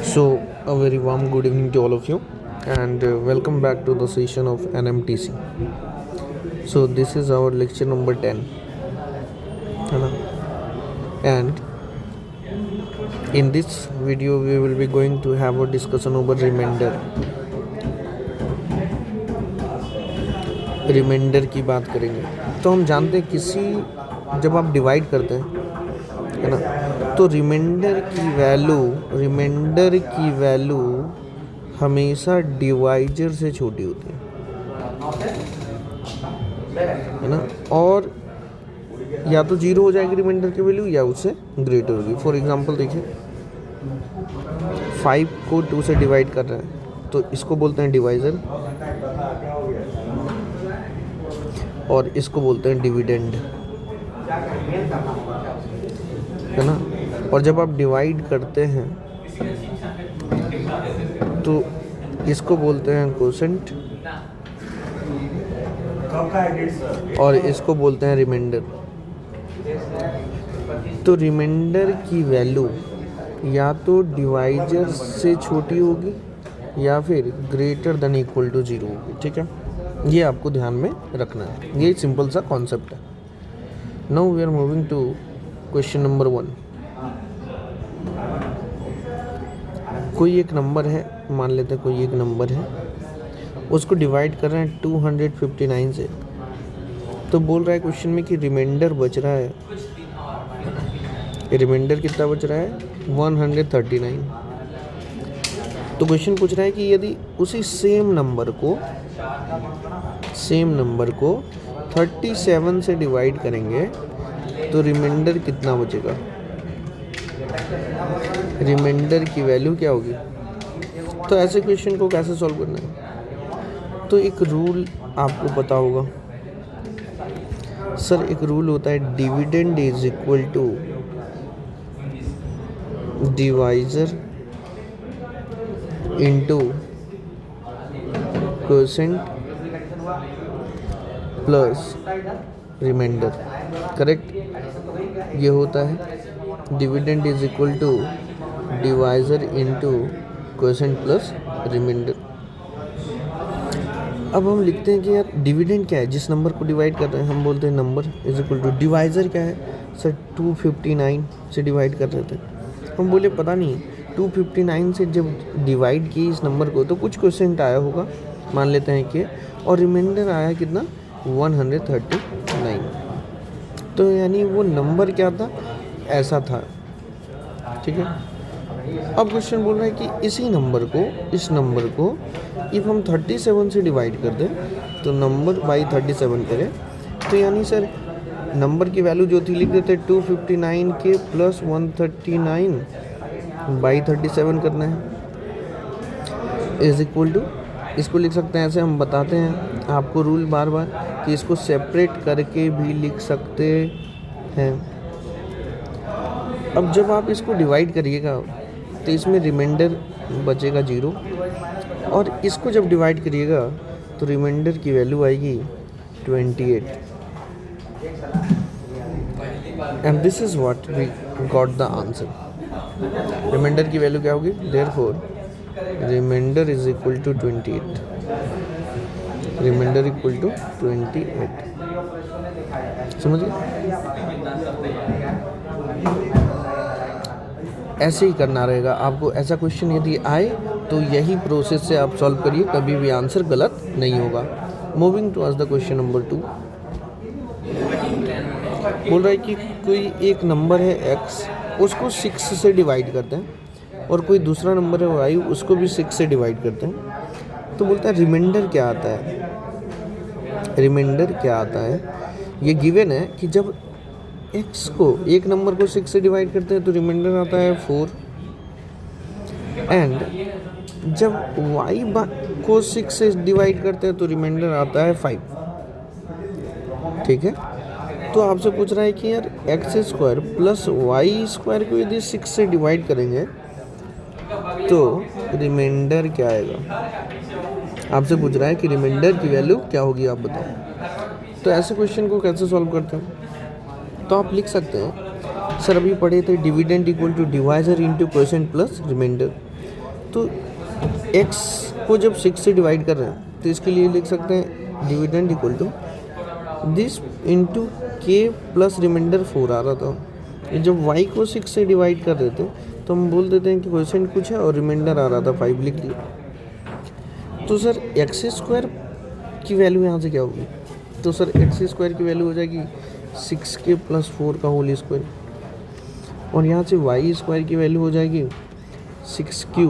So, a very warm good evening to all of you, and welcome back to the session of NMTC. So, this is our lecture number 10, है ना? And in this video, we will be going to have a discussion over remainder. Reminder की बात करेंगे तो हम जानते हैं जब आप डिवाइड करते हैं, है ना, तो रिमाइंडर की वैल्यू हमेशा डिवाइजर से छोटी होती है ना, और या तो जीरो हो जाएगी रिमाइंडर की वैल्यू या उससे ग्रेटर होगी। फॉर एग्जांपल देखिए, 5 को 2 से डिवाइड कर रहा है तो इसको बोलते हैं डिवाइजर और इसको बोलते हैं डिविडेंड, है ना। और जब आप डिवाइड करते हैं तो इसको बोलते हैं कोसेंट और इसको बोलते हैं रिमाइंडर। तो रिमाइंडर की वैल्यू या तो डिवाइजर से छोटी होगी या फिर ग्रेटर देन इक्वल टू 0 होगी, ठीक है। ये आपको ध्यान में रखना है, ये सिंपल सा कॉन्सेप्ट है। Now we are moving to question number 1। कोई एक नंबर है, मान लेते हैं कोई एक नंबर है, उसको डिवाइड कर रहे हैं 259 से। तो बोल रहा है क्वेश्चन में कि रिमाइंडर बच रहा है, रिमाइंडर कितना बच रहा है 139। तो क्वेश्चन पूछ रहा है कि यदि उसी सेम नंबर को 37 से डिवाइड करेंगे तो रिमाइंडर कितना बचेगा, रिमाइंडर की वैल्यू क्या होगी। तो ऐसे क्वेश्चन को कैसे सॉल्व करना है, तो एक रूल आपको पता होगा सर। एक रूल होता है dividend is equal to divisor into quotient plus reminder, correct. ये होता है dividend is equal to divisor into quotient plus reminder. अब हम लिखते हैं कि यार डिविडेंड क्या है, जिस नंबर को डिवाइड कर रहे हैं हम बोलते हैं number is equal to divisor क्या है सर, 259 से डिवाइड कर रहे थे। हम बोले पता नहीं 259 से जब डिवाइड किए इस नंबर को तो कुछ क्वोशेंट आया होगा, मान लेते हैं कि, और रिमाइंडर आया कितना 139। तो यानी वो नंबर क्या था, ऐसा था, ठीक है। अब क्वेश्चन बोल रहा है कि इस नंबर को इफ हम 37 से डिवाइड कर दें तो नंबर बाई 37 करें तो यानी सर नंबर की वैल्यू जो थी लिख देते 259 के प्लस 139 बाई 37 करना है इज इक्वल टू, इसको लिख सकते हैं ऐसे, हम बताते हैं आपको रूल बार बार कि इसको सेपरेट करके भी लिख सकते हैं। अब जब आप इसको डिवाइड करिएगा तो इसमें रिमाइंडर बचेगा 0 और इसको जब डिवाइड करिएगा तो रिमाइंडर की वैल्यू आएगी 28 and this is what we got the answer. Reminder की वैल्यू क्या होगी, therefore reminder is equal to 28, reminder equal to 28। समझिए, ऐसे ही करना रहेगा आपको। ऐसा क्वेश्चन यदि आए तो यही प्रोसेस से आप सॉल्व करिए, कभी भी आंसर गलत नहीं होगा। Moving to the question number 2। बोल रहा है कि कोई एक नंबर है x, उसको 6 से डिवाइड करते हैं और कोई दूसरा नंबर है y, उसको भी 6 से डिवाइड करते हैं। तो बोलता है रिमाइंडर क्या आता है, रिमाइंडर क्या आता है। ये गिवन है कि जब x को, एक नंबर को 6 से डिवाइड करते हैं तो रिमाइंडर आता है 4 एंड जब y को 6 से डिवाइड करते हैं तो रिमाइंडर आता है 5, ठीक है। तो आपसे पूछ रहा है कि यार x square plus y square को यदि 6 से डिवाइड करेंगे तो रिमाइंडर क्या आएगा। आपसे पूछ रहा है कि रिमाइंडर की वैल्यू क्या होगी, आप बताओ। तो ऐसे क्वेश्चन को कैसे सॉल्व करते हैं, तो आप लिख सकते हैं सर अभी पढ़े थे dividend equal to divisor into quotient plus reminder. तो x को जब 6 से डिवाइड कर रहे हैं तो इसके लिए लिख सकते हैं dividend equal to this into k plus reminder 4 आ रहा था। ये जब y को 6 से डिवाइड कर रहे थे तो हम बोल देते हैं कि क्वेश्चन कुछ है और रिमाइंडर आ रहा था 5, लिख लिया। तो सर एक्स स्क्वायर की वैल्यू यहाँ से क्या होगी? तो सर एक्स स्क्वायर की वैल्यू हो जाएगी 6k प्लस 4 का होल स्क्वायर, और यहाँ से वाई स्क्वायर की वैल्यू हो जाएगी 6q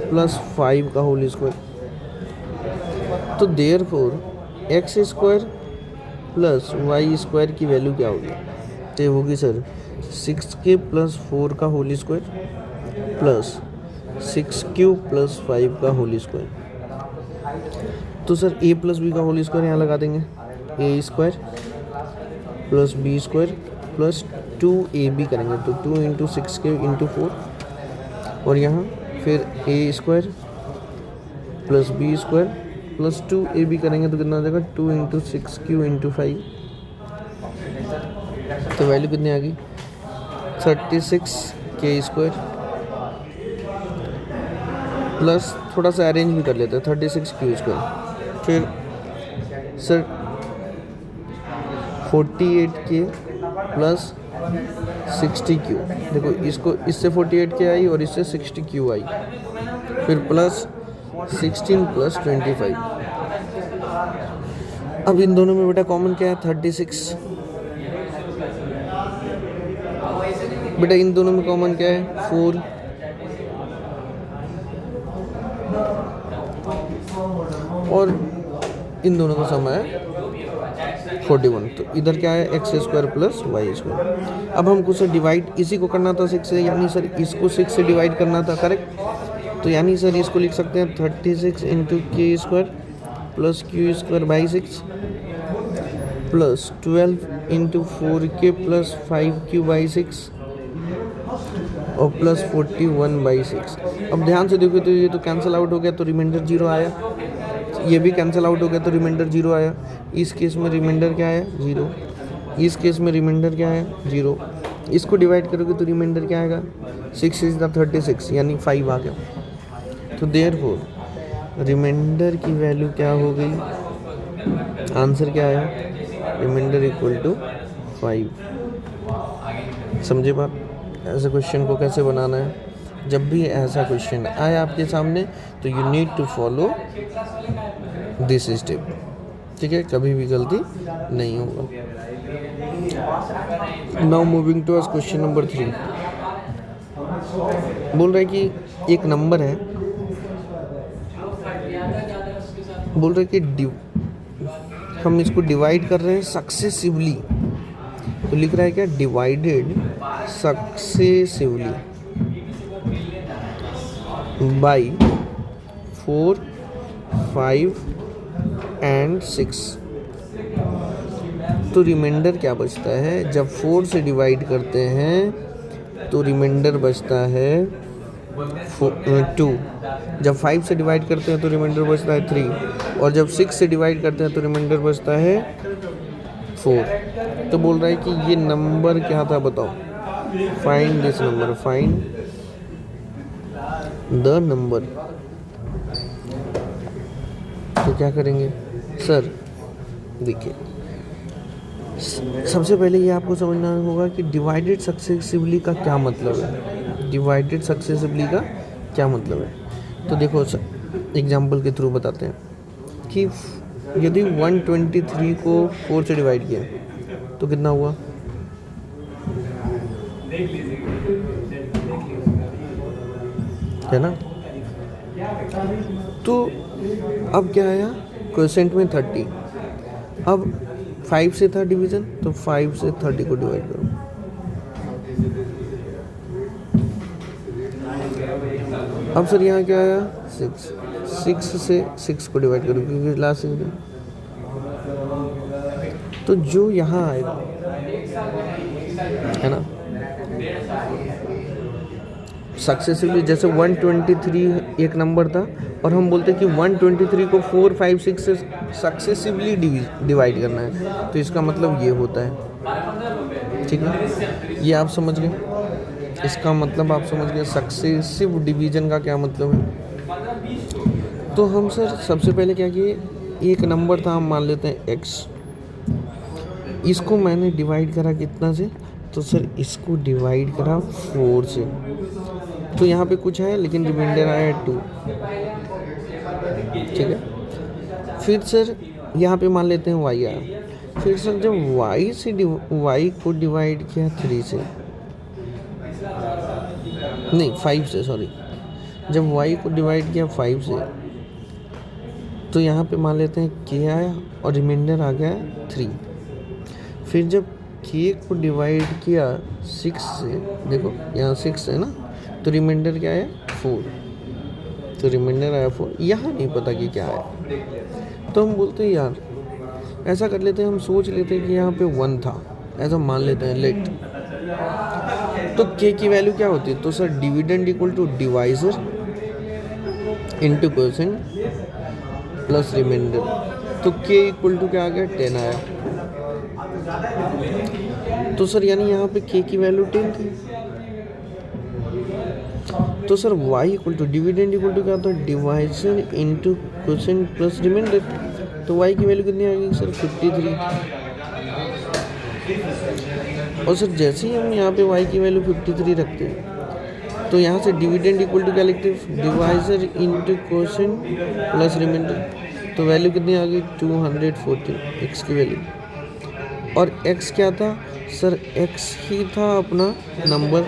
प्लस 5 का होल स्क्वायर। तो therefore x square plus y square की वैल्यू क्या होगी? तो ये होगी सर 6k प्लस 4 का whole square plus 6q plus 5 का होल स्क्वायर। तो सर a प्लस बी का होल स्क्वायर यहाँ लगा देंगे, A square plus B square plus 2ab करेंगे तो 2 इंटू 6k इंटू 4, और यहाँ फिर A square plus B square plus 2ab करेंगे तो कितना आ जाएगा 2 इंटू 6q इंटू 5। तो वैल्यू कितनी आ गई 36k स्क्वायर, प्लस थोड़ा सा अरेंज भी कर लेते हैं 36q स्क्वायर, फिर सर 48k प्लस 60q। देखो इसको इससे 48k आई और इससे 60q आई, फिर प्लस 16 प्लस 25। अब इन दोनों में बेटा कॉमन क्या है 36। बेटा इन दोनों में कॉमन क्या है 4, और इन दोनों का सम है 41। तो इधर क्या है x square plus y square. अब हमको सर डिवाइड इसी को करना था 6 से, यानी सर इसको 6 से डिवाइड करना था, करेक्ट। तो यानी सर इसको लिख सकते हैं 36 इंटू के square plus Q square by 6 plus 12 into 4k plus 5q by 6 और प्लस 41 बाई 6। अब ध्यान से देखो तो ये तो कैंसिल आउट हो गया तो रिमाइंडर 0 आया, ये भी कैंसिल आउट हो गया तो रिमाइंडर 0 आया। इस केस में रिमाइंडर क्या है 0, इस केस में रिमाइंडर क्या है 0। इसको डिवाइड करोगे तो रिमाइंडर क्या आएगा 6 इज द 36 यानी 5 आ गया। तो देयरफॉर रिमाइंडर की वैल्यू क्या हो गई, आंसर क्या आया रिमाइंडर इक्वल टू 5। समझे बात? ऐसे क्वेश्चन को कैसे बनाना है? जब भी ऐसा क्वेश्चन आए आपके सामने तो you need to follow this step, ठीक है, कभी भी गलती नहीं होगा। Now moving to question number 3। बोल रहे कि एक नंबर है, बोल रहे कि हम इसको डिवाइड कर रहे हैं सक्सेसिवली, तो लिख रहा है क्या डिवाइडेड सक्सेसिवली बाई 4, 5 एंड 6। तो रिमाइंडर क्या बचता है? जब 4 से डिवाइड करते हैं तो रिमाइंडर बचता है 2, जब 5 से डिवाइड करते हैं तो रिमाइंडर बचता है 3, और जब 6 से डिवाइड करते हैं तो रिमाइंडर बचता है 4। तो बोल रहा है कि ये नंबर क्या था बताओ, find this number, find the number. तो क्या करेंगे सर? देखिए सबसे पहले ये आपको समझना होगा कि डिवाइडेड सक्सेसिवली का क्या मतलब है, डिवाइडेड सक्सेसिवली का क्या मतलब है। तो देखो एग्जाम्पल के थ्रू बताते हैं कि यदि 123 को 4 से डिवाइड किया तो कितना हुआ, है ना। तो अब क्या आया क्वोशेंट में 30, अब 5 से था डिवीज़न तो 5 से 30 को डिवाइड करो। अब सर यहाँ क्या आया 6 से 6 को डिवाइड करो क्योंकि लास्ट है। तो जो यहाँ आएगा है ना सक्सेसिवली, जैसे 123 एक नंबर था और हम बोलते कि 123 को 4, 5, 6 से सक्सेसिवली डिवाइड करना है, तो इसका मतलब ये होता है, ठीक है। ये आप समझ गए, इसका मतलब आप समझ गए सक्सेसिव डिवीजन का क्या मतलब है। तो हम सर सबसे पहले क्या किए, एक नंबर था, हम मान लेते हैं x, इसको मैंने डिवाइड करा कितना से, तो सर इसको डिवाइड करा 4 से, तो यहाँ पे कुछ है लेकिन रिमाइंडर आया 2, ठीक है। फिर सर यहाँ पे मान लेते हैं y आया, फिर सर जब y को डिवाइड किया 3 से, नहीं 5 से, सॉरी, जब y को डिवाइड किया 5 से, तो यहाँ पे मान लेते हैं k आया और रिमाइंडर आ गया 3। फिर जब k को डिवाइड किया 6 से, देखो यहाँ 6 है ना, तो रिमाइंडर क्या आया 4, तो रिमाइंडर आया 4, यहाँ नहीं पता कि क्या आया। तो हम बोलते हैं यार ऐसा कर लेते हैं, हम सोच लेते हैं कि यहाँ पे 1 था, ऐसा मान लेते हैं लेट। तो k की वैल्यू क्या होती है, तो sir dividend equal to divisor into percent plus reminder, तो k इक्वल टू क्या आ गया 10 आया। तो सर यानी यहाँ पे k की वैल्यू 10 थी, तो sir y equal to dividend equal to क्या होता है, divisor into quotient plus reminder, तो y की वैल्यू कितनी आ गई सर 53। और सर जैसे ही हम यहाँ पे y की वैल्यू 53 रखते हैं, तो यहाँ से डिविडेंड इक्वल टू क्या लिखते हैं, divisor into quotient plus reminder, तो वैल्यू कितनी आ गई 240 x की वैल्यू। और x क्या था सर, x ही था अपना नंबर,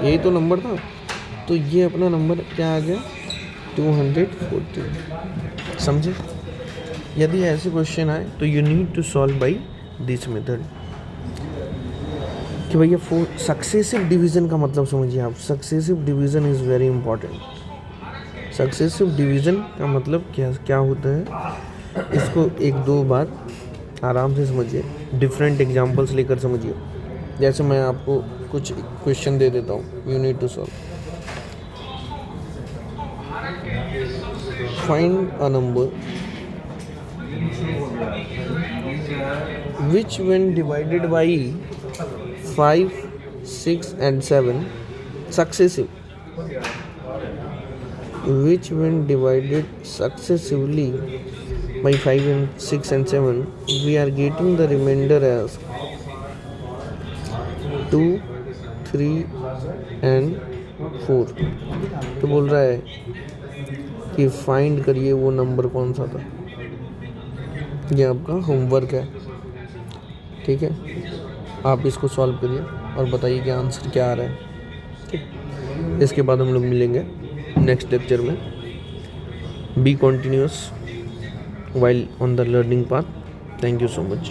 यही तो नंबर था, तो ये अपना नंबर क्या आ गया 240, समझे। यदि ऐसे क्वेश्चन आए तो you need to solve by this method. कि भैया सक्सेसिव डिवीज़न का मतलब समझिए आप, successive division is very important. Successive division का मतलब क्या होता है, इसको 1-2 बार आराम से समझिए, डिफरेंट एग्जांपल्स लेकर समझिए। जैसे मैं आपको कुछ क्वेश्चन दे देता हूँ, you need to solve. Find a number which when divided by 5, 6 and 7 successive, which when divided successively by 5 and 6 and 7 we are getting the remainder as 2, 3 and 4। तो बोल रहा है कि फाइंड करिए वो नंबर कौन सा था। ये आपका होमवर्क है, ठीक है, आप इसको सॉल्व करिए और बताइए कि आंसर क्या आ रहा है। ठीक, इसके बाद हम लोग मिलेंगे नेक्स्ट लेक्चर में। Be continuous while on the learning path. Thank you so much.